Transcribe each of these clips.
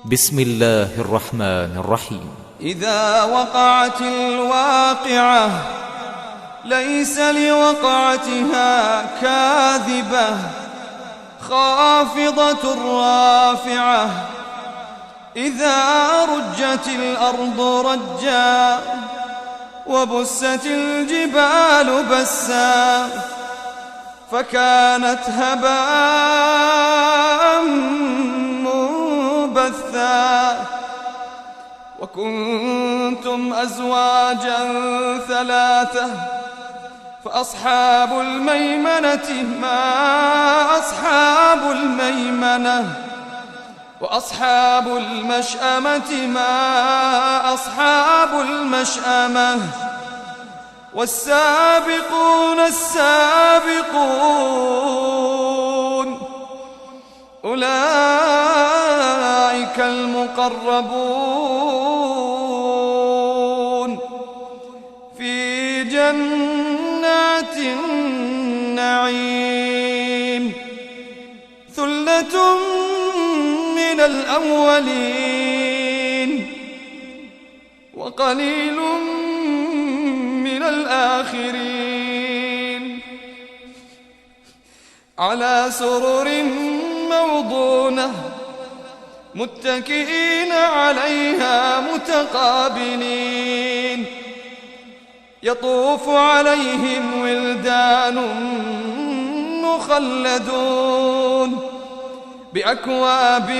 بسم الله الرحمن الرحيم. إذا وقعت الواقعة ليس لوقعتها كاذبة خافضة رافعة إذا رجت الأرض رجا وبست الجبال بسا فكانت هباء منبثا وكنتم أزواجا ثلاثة فأصحاب الميمنة ما أصحاب الميمنة وأصحاب المشأمة ما أصحاب المشأمة والسابقون السابقون أولئك المقربون في جنات النعيم ثلة من الأولين وقليل من الآخرين على سرر موضونة متكئين عليها متقابلين يطوف عليهم ولدان مخلدون بأكواب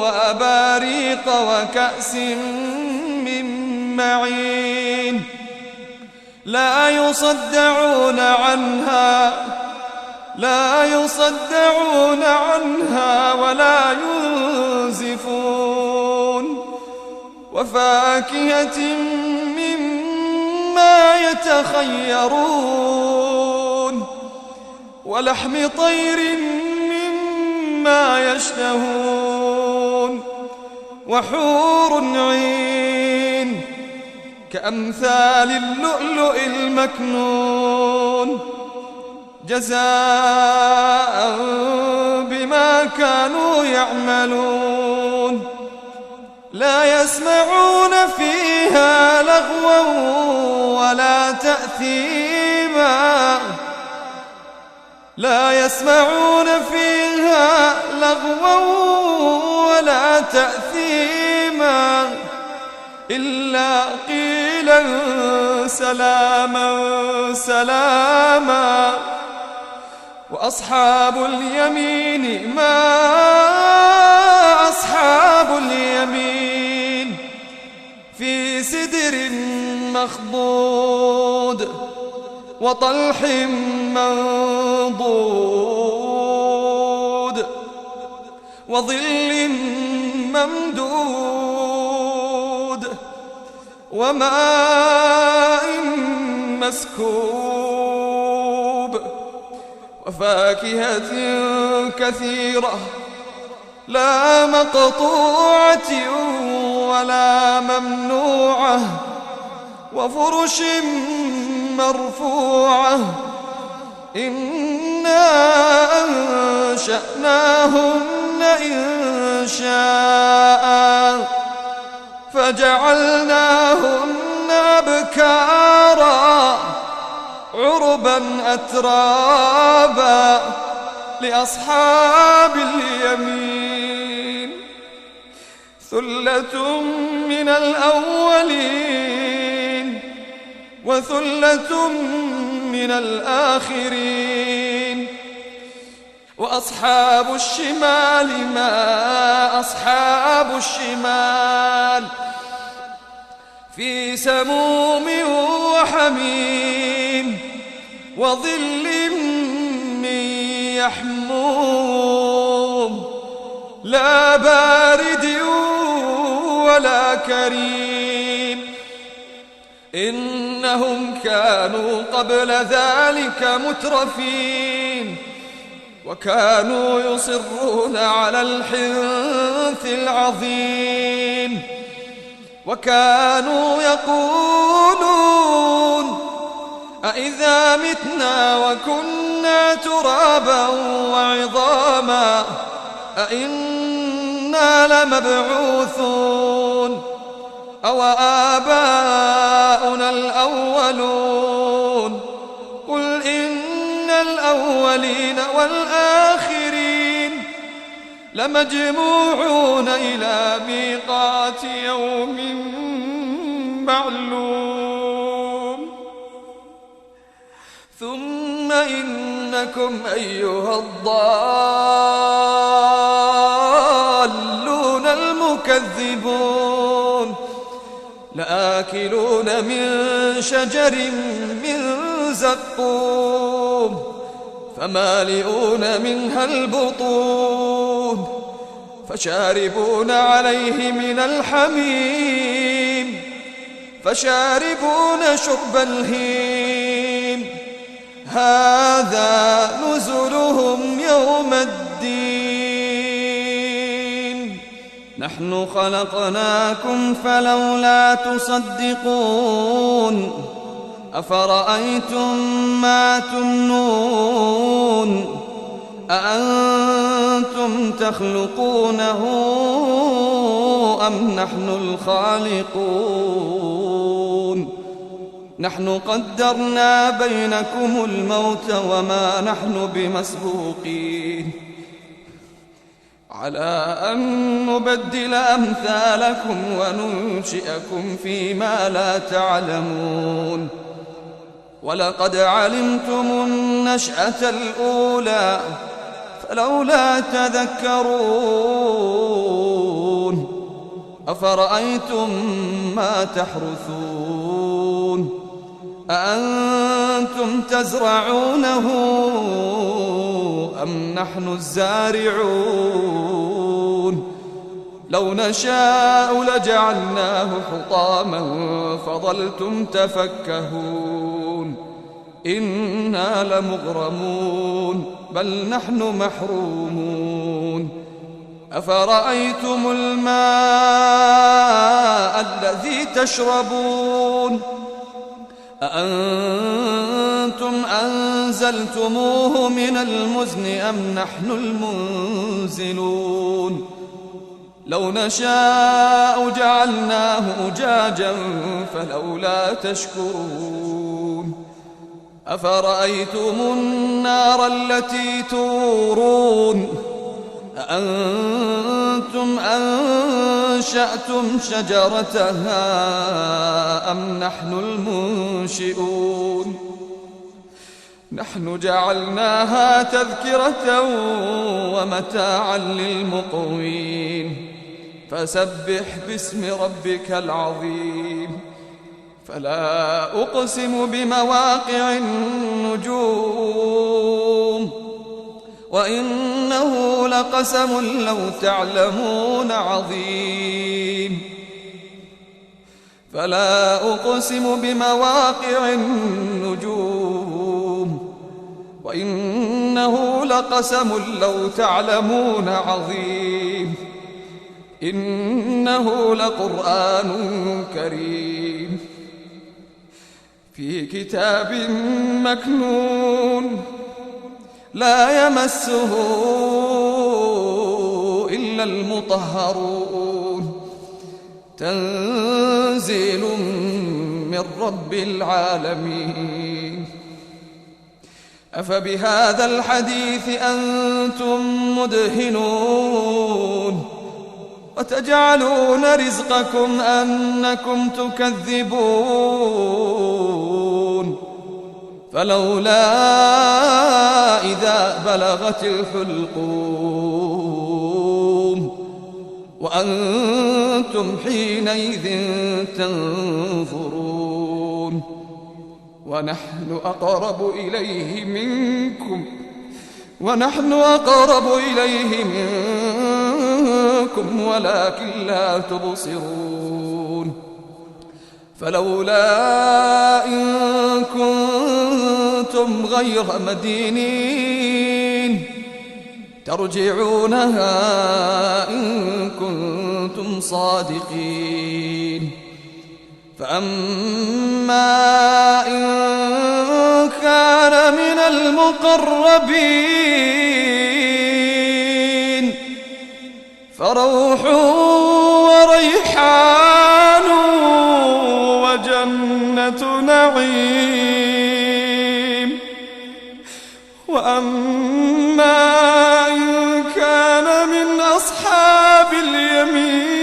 وأباريق وكأس من معين لا يصدعون عنها ولا ينزفون وفاكهة مما يتخيرون ولحم طير مما يشتهون وحور عين كأمثال اللؤلؤ المكنون جزاء بما كانوا يعملون لا يسمعون فيها لغوا ولا تأثيما لا يسمعون فيها لغوا ولا تأثيما إلا قيلا سلاما سلاما وأصحاب اليمين ما أصحاب اليمين في سدر مخضود وطلح منضود وظل ممدود وماء مسكوب وفاكهة كثيرة لا مقطوعة ولا ممنوعة وفرش مرفوعة إنا أنشأناهن إنشاء فجعلناهن أبكارا عربا أترابا لأصحاب اليمين ثلة من الأولين وثلة من الآخرين وأصحاب الشمال ما أصحاب الشمال في سموم وحميم وظل من يحموم لا بارد ولا كريم إنهم كانوا قبل ذلك مترفين وكانوا يصرون على الحنث العظيم وكانوا يقولون أإذا متنا وكنا ترابا وعظاما أإنا أئنا لمبعوثون أو آباؤنا الأولون قل إن الأولين والآخرين لمجموعون إلى ميقات يوم معلوم ثم إنكم أيها الضالون المكذبون لآكلون من شجر من زقوم فمالئون منها البطون فشاربون عليه من الحميم فشاربون شرب الهيم هذا نزلهم يوم الدين نحن خلقناكم فلولا تصدقون أفرأيتم ما تمنون أأنتم تخلقونه أم نحن الخالقون نحن قدرنا بينكم الموت وما نحن بمسبوقين على أن نبدل أمثالكم وننشئكم فيما لا تعلمون ولقد علمتم النشأة الأولى فلولا تذكرون أفرأيتم ما تحرثون أأنتم تزرعونه أم نحن الزارعون لو نشاء لجعلناه حطاما فظلتم تفكهون إنا لمغرمون بل نحن محرومون أفرأيتم الماء الذي تشربون أأنتم أنزلتموه من المزن أم نحن المنزلون لو نشاء جعلناه أجاجا فلولا تشكرون أفرأيتم النار التي تورون أأنتم أنشأتم شجرتها أم نحن المنشئون نحن جعلناها تذكرة ومتاعا للمقوين فسبح باسم ربك العظيم فلا أقسم بمواقع النجوم وإنه لقسم لو تعلمون عظيم فلا أقسم بمواقع النجوم وإنه لقسم لو تعلمون عظيم إنه لقرآن كريم في كتاب مكنون لا يمسه إلا المطهرون تنزيل من رب العالمين أفبهذا الحديث أنتم مدهنون وتجعلون رزقكم أنكم تكذبون فلولا إذا بلغت الحلقوم وأنتم حينئذ تنظرون ونحن أقرب إليه منكم ولكن لا تبصرون فلولا إن كنتم غير مدينين ترجعونها إن كنتم صادقين فأما إن كان من المقربين فروح وريحان وجنة نعيم. وأما إن كان من أصحاب اليمين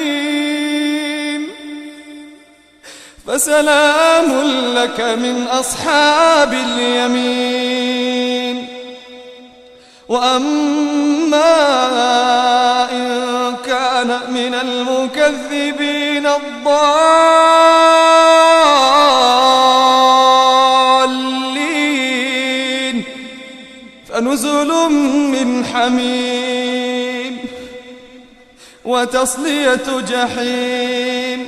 فسلام لك من أصحاب اليمين. وأما إن كان من المكذبين الضالين فنزل من حميم وتصلية جحيم.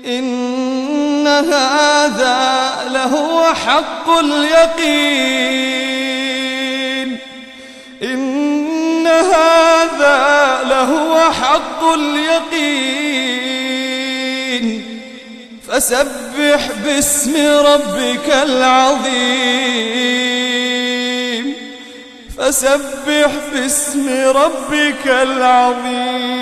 إن هذا لهو حق اليقين. إن هذا لهو حق اليقين. فسبح باسم ربك العظيم. فسبح باسم ربك العظيم.